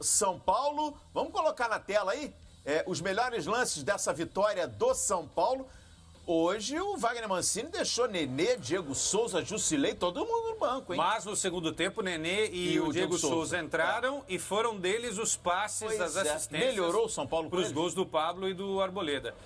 São Paulo, vamos colocar na tela aí os melhores lances dessa vitória do São Paulo. Hoje o Wagner Mancini deixou Nenê, Diego Souza, Jusilei, todo mundo no banco, hein? Mas no segundo tempo, Nenê e o Diego Souza entraram e foram deles os passes, as assistências. Melhorou o São Paulo para os gols do Pablo e do Arboleda.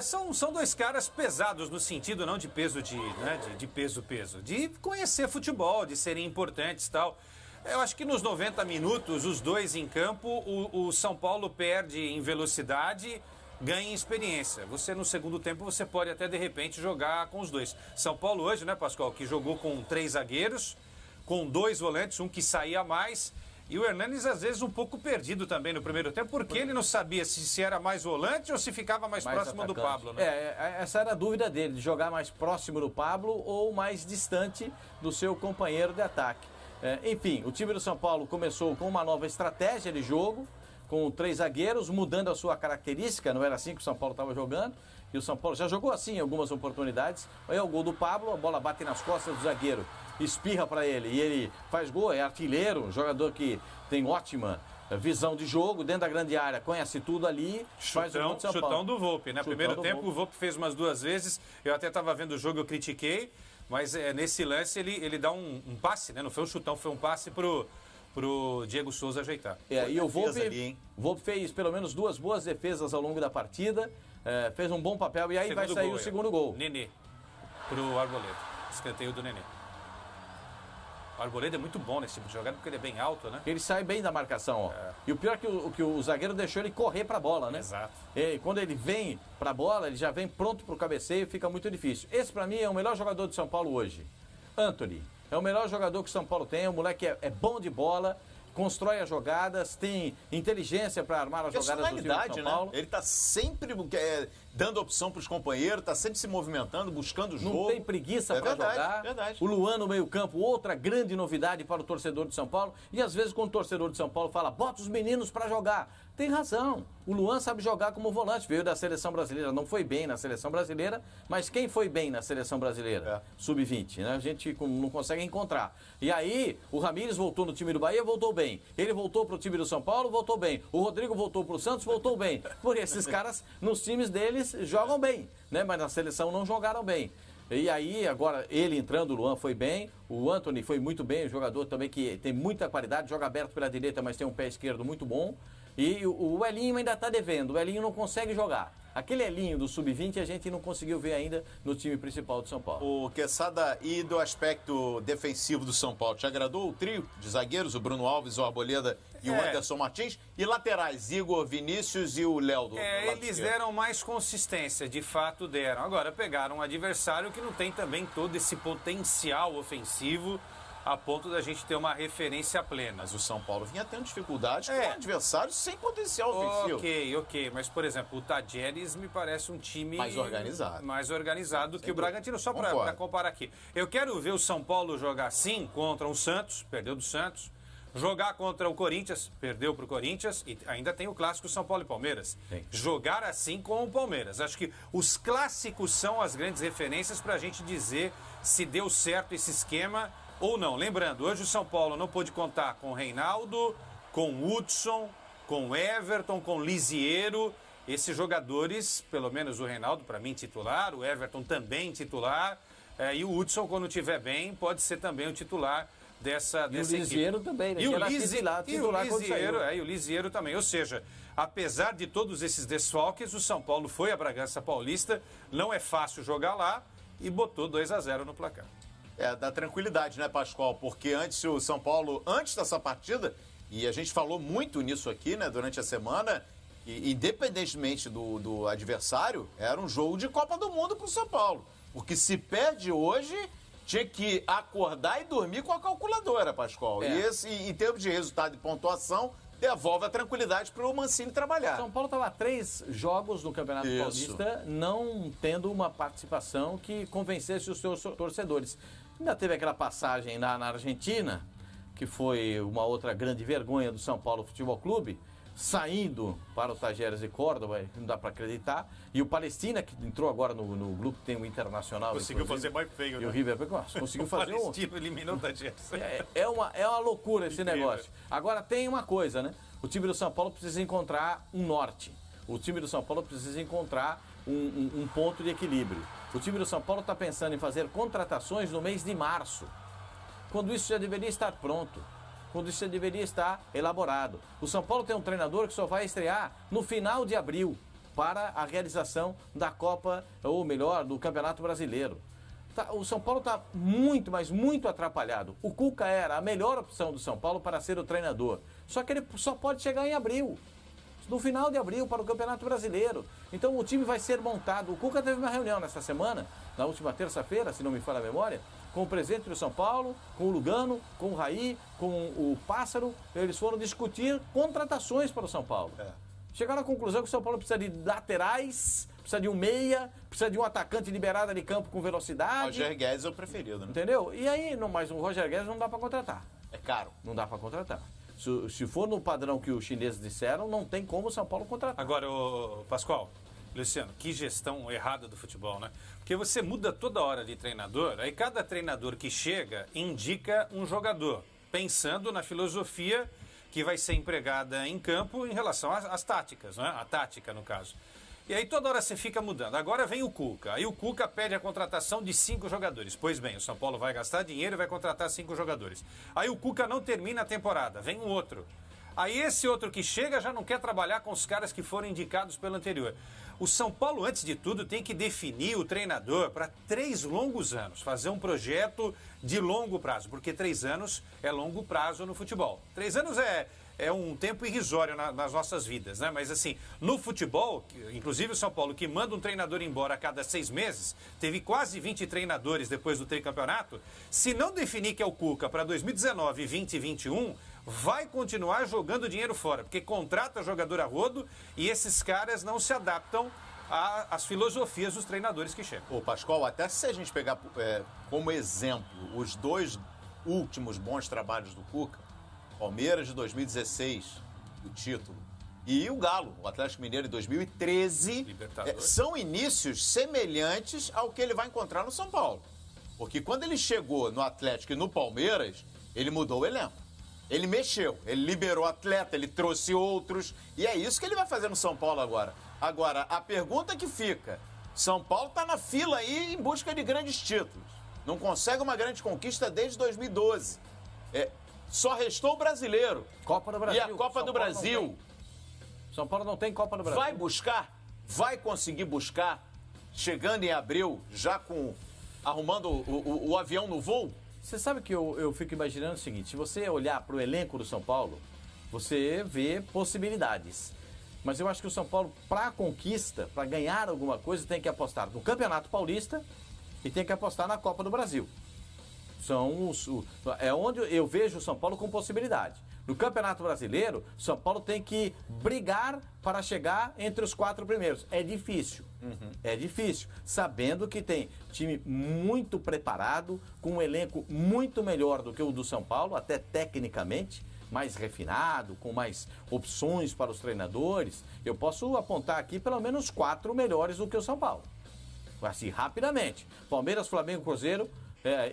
São dois caras pesados no sentido não de peso de peso, de conhecer futebol, de serem importantes e tal. Eu acho que nos 90 minutos, os dois em campo, o São Paulo perde em velocidade, ganha em experiência. Você, no segundo tempo, você pode até, de repente, jogar com os dois. São Paulo hoje, né, Pascoal, que jogou com 3 zagueiros, com 2 volantes, um que saía mais, e o Hernanes, às vezes, um pouco perdido também no primeiro tempo, porque ele não sabia se era mais volante ou se ficava mais próximo atacante. Do Pablo, né? Essa era a dúvida dele, de jogar mais próximo do Pablo ou mais distante do seu companheiro de ataque. Enfim, o time do São Paulo começou com uma nova estratégia de jogo, com 3 zagueiros, mudando a sua característica, não era assim que o São Paulo estava jogando, e o São Paulo já jogou assim em algumas oportunidades. Aí é o gol do Pablo, a bola bate nas costas do zagueiro, espirra para ele, e ele faz gol, é artilheiro, um jogador que tem ótima visão de jogo, dentro da grande área, conhece tudo ali, faz o gol do São Paulo. Chutão do Volpe, né? Primeiro tempo o Volpe fez umas 2 vezes, eu até estava vendo o jogo, eu critiquei, mas nesse lance ele dá um passe, né? Não foi um chutão, foi um passe pro Diego Souza ajeitar. E o Volpe fez pelo menos 2 boas defesas ao longo da partida, fez um bom papel e aí vai sair o segundo gol. Nenê, pro Arboleda, escanteio do Nenê. O Arboleda é muito bom nesse tipo de jogada porque ele é bem alto, né? Ele sai bem da marcação, ó. E o pior é que o zagueiro deixou ele correr pra bola, né? Exato. E quando ele vem pra bola, ele já vem pronto pro cabeceio, fica muito difícil. Esse pra mim é o melhor jogador de São Paulo hoje. Antony. É o melhor jogador que o São Paulo tem, o moleque é bom de bola, constrói as jogadas, tem inteligência para armar as jogadas do time do São Paulo. Né? Ele está sempre dando opção para os companheiros, está sempre se movimentando, buscando o jogo. Não tem preguiça para jogar. Verdade. O Luan no meio-campo, outra grande novidade para o torcedor de São Paulo. E às vezes quando o torcedor de São Paulo fala, bota os meninos para jogar. Tem razão. O Luan sabe jogar como volante, veio da seleção brasileira, não foi bem na seleção brasileira, mas quem foi bem na seleção brasileira? Sub-20, né? A gente não consegue encontrar. E aí, o Ramires voltou no time do Bahia, voltou bem. Ele voltou pro time do São Paulo, voltou bem. O Rodrigo voltou pro Santos, voltou bem. Porque esses caras, nos times deles, jogam bem, né? Mas na seleção não jogaram bem. E aí, agora, ele entrando, o Luan foi bem, o Antony foi muito bem, um jogador também que tem muita qualidade, joga aberto pela direita, mas tem um pé esquerdo muito bom. E o Elinho ainda está devendo, o Elinho não consegue jogar. Aquele Elinho do Sub-20 a gente não conseguiu ver ainda no time principal do São Paulo. O Quesada, e do aspecto defensivo do São Paulo, te agradou o trio de zagueiros, o Bruno Alves, o Arboleda e o Anderson Martins? E laterais, Igor, Vinícius e o Léo do eles deram mais consistência, de fato deram. Agora pegaram um adversário que não tem também todo esse potencial ofensivo a ponto da gente ter uma referência plena. Mas o São Paulo vinha tendo dificuldades com adversários sem potencial ofensivo. Ok. Mas, por exemplo, o Tadieres me parece um time mais organizado que o Bragantino. Só para comparar aqui. Eu quero ver o São Paulo jogar assim contra o Santos, perdeu do Santos. Jogar contra o Corinthians, perdeu para o Corinthians, e ainda tem o clássico São Paulo e Palmeiras. Sim. Jogar assim com o Palmeiras. Acho que os clássicos são as grandes referências para a gente dizer se deu certo esse esquema ou não. Lembrando, hoje o São Paulo não pôde contar com o Reinaldo, com o Hudson, com o Everton, com o Lisiero. Esses jogadores, pelo menos o Reinaldo, para mim, titular, o Everton também titular, e o Hudson, quando estiver bem, pode ser também o titular dessa equipe. E o Lisiero também, né? E o Lisiero também. Ou seja, apesar de todos esses desfalques, o São Paulo foi a Bragança Paulista, não é fácil jogar lá, e botou 2-0 no placar. Dá tranquilidade, né, Pascoal? Porque antes o São Paulo, antes dessa partida, e a gente falou muito nisso aqui, né, durante a semana, e independentemente do adversário, era um jogo de Copa do Mundo pro São Paulo. Porque se perde hoje, tinha que acordar e dormir com a calculadora, Pascoal. E esse, em termos de resultado e pontuação, devolve a tranquilidade para o Mancini trabalhar. São Paulo estava 3 jogos no Campeonato Paulista, não tendo uma participação que convencesse os seus torcedores. Ainda teve aquela passagem na Argentina, que foi uma outra grande vergonha do São Paulo Futebol Clube, saindo para o Tajeres e Córdoba, não dá para acreditar. E o Palestina, que entrou agora no grupo que tem o Internacional. Conseguiu fazer mais feio, né? E o River Plate conseguiu fazer o Palestino eliminou o Tajeres. É uma loucura esse negócio. Agora tem uma coisa, né? O time do São Paulo precisa encontrar um norte. O time do São Paulo precisa encontrar um ponto de equilíbrio. O time do São Paulo está pensando em fazer contratações no mês de março, quando isso já deveria estar pronto, quando isso já deveria estar elaborado. O São Paulo tem um treinador que só vai estrear no final de abril para a realização da Copa, ou melhor, do Campeonato Brasileiro. O São Paulo está muito, mas muito atrapalhado. O Cuca era a melhor opção do São Paulo para ser o treinador, só que ele só pode chegar em abril. No final de abril, para o Campeonato Brasileiro. Então o time vai ser montado. O Cuca teve uma reunião nesta semana, na última terça-feira, se não me falha a memória, com o presidente do São Paulo, com o Lugano, com o Raí, com o Pássaro. Eles foram discutir contratações para o São Paulo. Chegaram à conclusão que o São Paulo precisa de laterais, precisa de um meia, precisa de um atacante liberado de campo com velocidade. Roger Guedes é o preferido, né? Entendeu? E aí, mas o Roger Guedes não dá para contratar. É caro. Não dá para contratar. Se for no padrão que os chineses disseram, não tem como o São Paulo contratar. Agora, Pascoal, Luciano, que gestão errada do futebol, né? Porque você muda toda hora de treinador, aí cada treinador que chega indica um jogador, pensando na filosofia que vai ser empregada em campo em relação às táticas, né? A tática, no caso. E aí toda hora você fica mudando. Agora vem o Cuca. Aí o Cuca pede a contratação de 5 jogadores. Pois bem, o São Paulo vai gastar dinheiro e vai contratar 5 jogadores. Aí o Cuca não termina a temporada, vem um outro. Aí esse outro que chega já não quer trabalhar com os caras que foram indicados pelo anterior. O São Paulo, antes de tudo, tem que definir o treinador para 3 longos anos. Fazer um projeto de longo prazo, porque 3 anos é longo prazo no futebol. 3 anos é um tempo irrisório nas nossas vidas, né? Mas assim, no futebol, inclusive o São Paulo, que manda um treinador embora a cada 6 meses, teve quase 20 treinadores depois do tricampeonato, se não definir que é o Cuca para 2019, 20 e 21, vai continuar jogando dinheiro fora, porque contrata jogador a rodo e esses caras não se adaptam às filosofias dos treinadores que chegam. Ô, Pascoal, até se a gente pegar como exemplo os 2 últimos bons trabalhos do Cuca, Palmeiras de 2016, o título, e o Galo, o Atlético Mineiro de 2013, são inícios semelhantes ao que ele vai encontrar no São Paulo. Porque quando ele chegou no Atlético e no Palmeiras, ele mudou o elenco. Ele mexeu, ele liberou atleta, ele trouxe outros, e é isso que ele vai fazer no São Paulo agora. Agora, a pergunta que fica, São Paulo está na fila aí em busca de grandes títulos. Não consegue uma grande conquista desde 2012. Só restou o brasileiro. Copa do Brasil. E a Copa do Brasil. São Paulo não tem Copa do Brasil. Vai buscar, vai conseguir buscar, chegando em abril, já arrumando o avião no voo? Você sabe que eu fico imaginando o seguinte, se você olhar para o elenco do São Paulo, você vê possibilidades. Mas eu acho que o São Paulo, para a conquista, para ganhar alguma coisa, tem que apostar no Campeonato Paulista e tem que apostar na Copa do Brasil. É onde eu vejo o São Paulo com possibilidade. No Campeonato Brasileiro, o São Paulo tem que brigar para chegar entre os 4 primeiros. É difícil. É difícil. Sabendo que tem time muito preparado, com um elenco muito melhor do que o do São Paulo, até tecnicamente, mais refinado, com mais opções para os treinadores. Eu posso apontar aqui pelo menos 4 melhores do que o São Paulo. Assim, rapidamente. Palmeiras, Flamengo, Cruzeiro,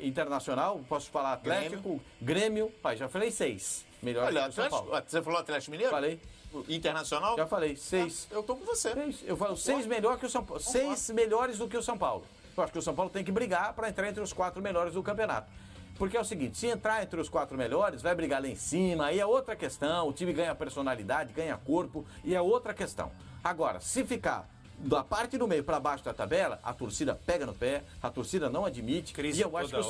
Internacional, posso falar Atlético, Grêmio, já falei 6 melhores do que o São Paulo. Você falou Atlético Mineiro? Falei. Internacional? Já falei, 6. Eu tô com você. 6. Eu falo 6 melhores que o São Paulo. 6 melhores do que o São Paulo. Eu acho que o São Paulo tem que brigar para entrar entre os 4 melhores do campeonato. Porque é o seguinte, se entrar entre os 4 melhores, vai brigar lá em cima, aí é outra questão, o time ganha personalidade, ganha corpo, e é outra questão. Agora, se ficar da parte do meio para baixo da tabela, a torcida pega no pé, a torcida não admite. Crise e eu acho que o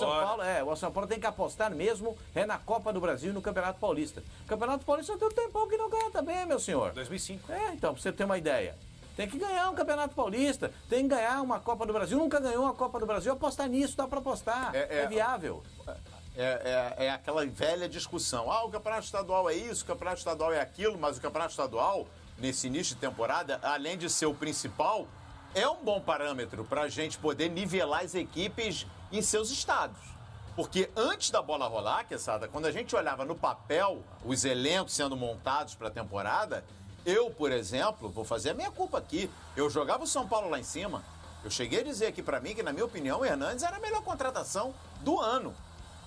São Paulo tem que apostar mesmo na Copa do Brasil e no Campeonato Paulista. O Campeonato Paulista tem um tempão que não ganha também, meu senhor. 2005. Então, pra você ter uma ideia. Tem que ganhar um Campeonato Paulista, tem que ganhar uma Copa do Brasil. Nunca ganhou uma Copa do Brasil, apostar nisso, dá para apostar. É viável. É aquela velha discussão. O Campeonato Estadual é isso, o Campeonato Estadual é aquilo, mas o Campeonato Estadual, nesse início de temporada, além de ser o principal, é um bom parâmetro para a gente poder nivelar as equipes em seus estados. Porque antes da bola rolar, Quesada, quando a gente olhava no papel os elencos sendo montados para a temporada, eu, por exemplo, vou fazer a minha culpa aqui, eu jogava o São Paulo lá em cima. Eu cheguei a dizer aqui para mim que, na minha opinião, o Hernandes era a melhor contratação do ano.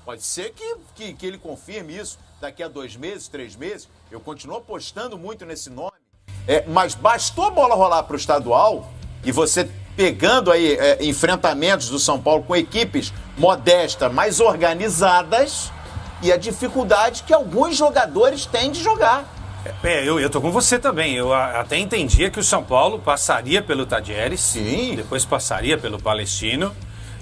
Pode ser que ele confirme isso, daqui a 2 meses, 3 meses, eu continuo apostando muito nesse nome. Mas bastou a bola rolar para o estadual e você pegando aí enfrentamentos do São Paulo com equipes modestas, mais organizadas e a dificuldade que alguns jogadores têm de jogar. Eu tô com você também. Eu até entendia que o São Paulo passaria pelo Tadieres, Sim. Depois passaria pelo Palestino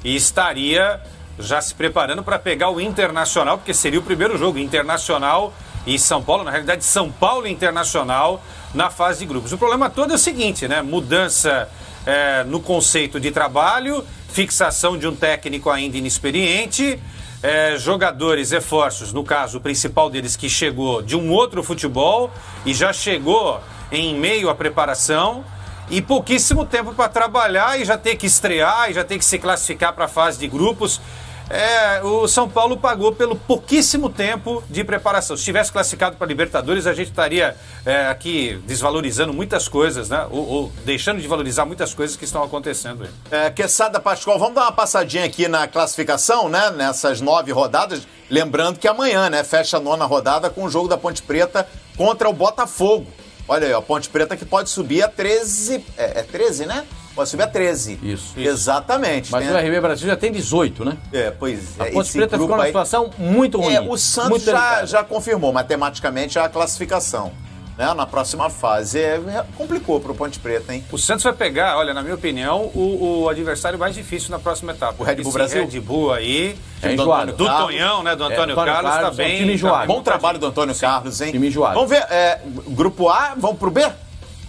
e estaria já se preparando para pegar o Internacional, porque seria o primeiro jogo, Internacional e São Paulo, na realidade São Paulo e Internacional na fase de grupos. O problema todo é o seguinte, né? Mudança no conceito de trabalho, fixação de um técnico ainda inexperiente, jogadores, reforços, no caso o principal deles que chegou de um outro futebol e já chegou em meio à preparação e pouquíssimo tempo para trabalhar e já ter que estrear e já ter que se classificar para a fase de grupos. O São Paulo pagou pelo pouquíssimo tempo de preparação. Se tivesse classificado para a Libertadores, a gente estaria aqui desvalorizando muitas coisas, né? Ou deixando de valorizar muitas coisas que estão acontecendo. Quesada, Pascoal, vamos dar uma passadinha aqui na classificação, né? Nessas 9 rodadas. Lembrando que amanhã, né? Fecha a 9ª rodada com o jogo da Ponte Preta contra o Botafogo. Olha aí, a Ponte Preta que pode subir a 13... 13, né? Pode subir a 13. Isso. Exatamente. Mas o RB Brasil já tem 18, né? Pois é. A Ponte Preta ficou numa situação muito ruim. O Santos já confirmou matematicamente a classificação. Né? Na próxima fase. Complicou para o Ponte Preta, hein? O Santos vai pegar, olha, na minha opinião, o adversário mais difícil na próxima etapa. O Red Bull Brasil? Red Bull aí. Enjoado. Do Tonhão, né? Do Antônio Carlos tá bem. Time enjoado. Bom trabalho do Antônio Carlos, hein? Time enjoado. Vamos ver, grupo A, vamos pro B?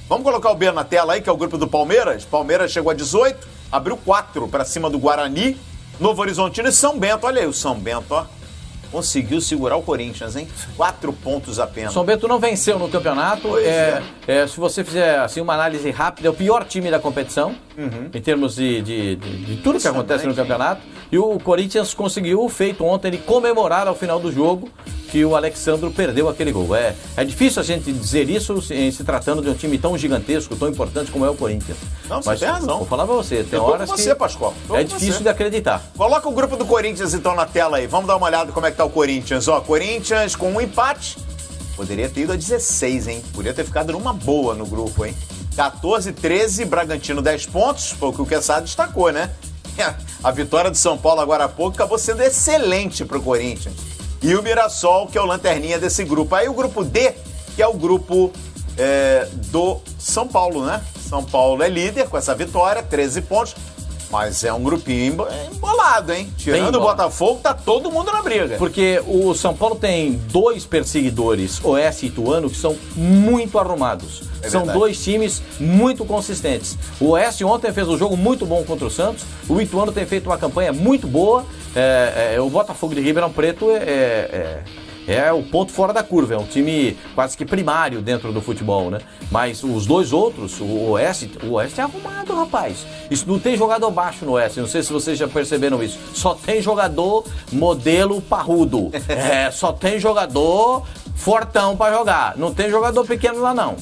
Vamos colocar o B na tela aí, que é o grupo do Palmeiras. Palmeiras chegou a 18, abriu 4 para cima do Guarani, Novo Horizontino e São Bento. Olha aí o São Bento, ó. Conseguiu segurar o Corinthians, hein? 4 pontos apenas. São Bento não venceu no campeonato. Se você fizer assim, uma análise rápida, é o pior time da competição, em termos de tudo que acontece no campeonato. E o Corinthians conseguiu o feito ontem de comemorar ao final do jogo que o Alexandro perdeu aquele gol. É difícil a gente dizer isso se tratando de um time tão gigantesco, tão importante como é o Corinthians. Não, você tem razão. Vou falar pra você, tem eu horas com você, que Pascoal. é difícil de acreditar. Coloca o grupo do Corinthians então na tela aí. Vamos dar uma olhada como é que tá o Corinthians. Ó, Corinthians com um empate. Poderia ter ido a 16, hein? Poderia ter ficado numa boa no grupo, hein? 14, 13, Bragantino 10 pontos. Foi o que o Quesada destacou, né? A vitória do São Paulo agora há pouco acabou sendo excelente pro Corinthians. E o Mirassol, que é o lanterninha desse grupo. Aí o grupo D, que é o grupo do São Paulo, né? São Paulo é líder com essa vitória, 13 pontos. Mas é um grupinho embolado, hein? Tirando o Botafogo, tá todo mundo na briga. Porque o São Paulo tem 2 perseguidores, Oeste e Ituano, que são muito arrumados. São verdade. 2 times muito consistentes. O Oeste ontem fez um jogo muito bom contra o Santos. O Ituano tem feito uma campanha muito boa. O Botafogo de Ribeirão Preto é o ponto fora da curva. É um time quase que primário dentro do futebol, né? Mas os 2 outros, o Oeste é arrumado, rapaz. Isso não tem jogador baixo no Oeste. Não sei se vocês já perceberam isso. Só tem jogador modelo parrudo. Só tem jogador fortão pra jogar. Não tem jogador pequeno lá, não.